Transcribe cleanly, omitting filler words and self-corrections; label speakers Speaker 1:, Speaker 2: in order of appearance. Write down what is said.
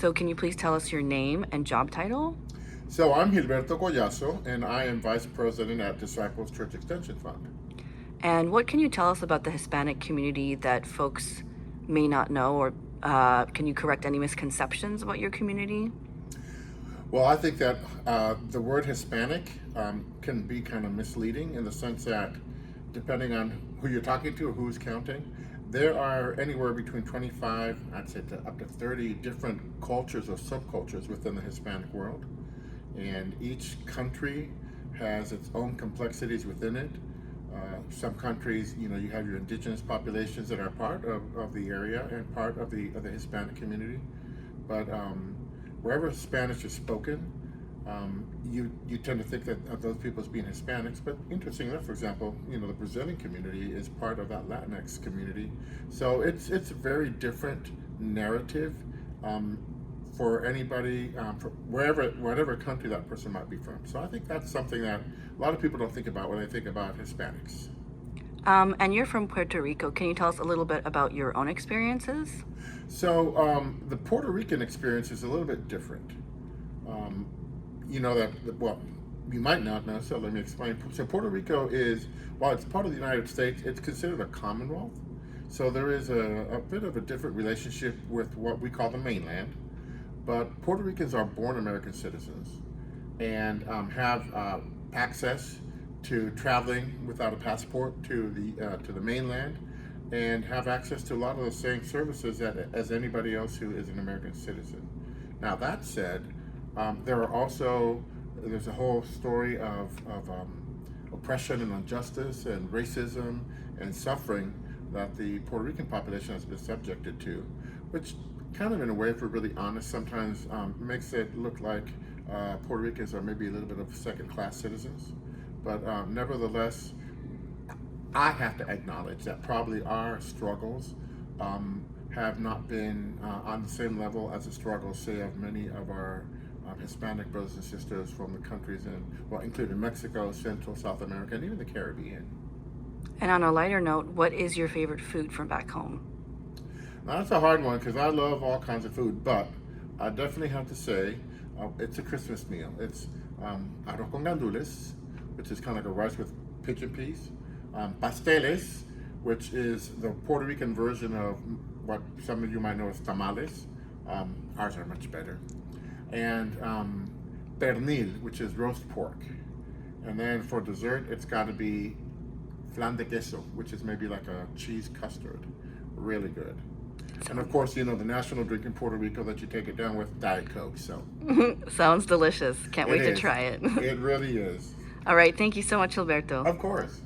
Speaker 1: So can you please tell us your name and job title?
Speaker 2: So I'm Gilberto Collazo, and I am Vice President at Disciples Church Extension Fund.
Speaker 1: And what can you tell us about the Hispanic community that folks may not know, or can you correct any misconceptions about your community?
Speaker 2: Well, I think that the word Hispanic can be kind of misleading in the sense that depending on who you're talking to or who's counting, there are anywhere between 25, I'd say up to 30 different cultures or subcultures within the Hispanic world. And each country has its own complexities within it. Some countries, you have your indigenous populations that are part of the area and part of the Hispanic community. But wherever Spanish is spoken, you tend to think that of those people as being Hispanics. But interesting enough, for example, the Brazilian community is part of that Latinx community. So it's a very different narrative for anybody, for whatever country that person might be from. So I think that's something that a lot of people don't think about when they think about Hispanics.
Speaker 1: And you're from Puerto Rico. Can you tell us a little bit about your own experiences?
Speaker 2: So the Puerto Rican experience is a little bit different. Well, you might not know, so let me explain. So Puerto Rico is, while it's part of the United States, it's considered a commonwealth. So there is a bit of a different relationship with what we call the mainland. But Puerto Ricans are born American citizens and have access to traveling without a passport to the mainland, and have access to a lot of the same services as anybody else who is an American citizen. Now that said, there's a whole story of oppression and injustice and racism and suffering that the Puerto Rican population has been subjected to, which kind of, in a way, if we're really honest, sometimes makes it look like Puerto Ricans are maybe a little bit of second-class citizens. But nevertheless, I have to acknowledge that probably our struggles have not been on the same level as the struggles, say, of many of our Hispanic brothers and sisters from the countries including Mexico, Central, South America, and even the Caribbean.
Speaker 1: And on a lighter note, what is your favorite food from back home?
Speaker 2: Now, that's a hard one because I love all kinds of food, but I definitely have to say it's a Christmas meal. It's arroz con gandules, which is kind of like a rice with pigeon peas, pasteles, which is the Puerto Rican version of what some of you might know as tamales. Ours are much better. And pernil, which is roast pork. And then for dessert, it's got to be flan de queso, which is maybe like a cheese custard. Really good. And of course, the national drink in Puerto Rico that you take it down with, Diet Coke. So
Speaker 1: Sounds delicious. Can't wait to
Speaker 2: is.
Speaker 1: try it.
Speaker 2: It really is.
Speaker 1: All right. Thank you so much, Alberto.
Speaker 2: Of course.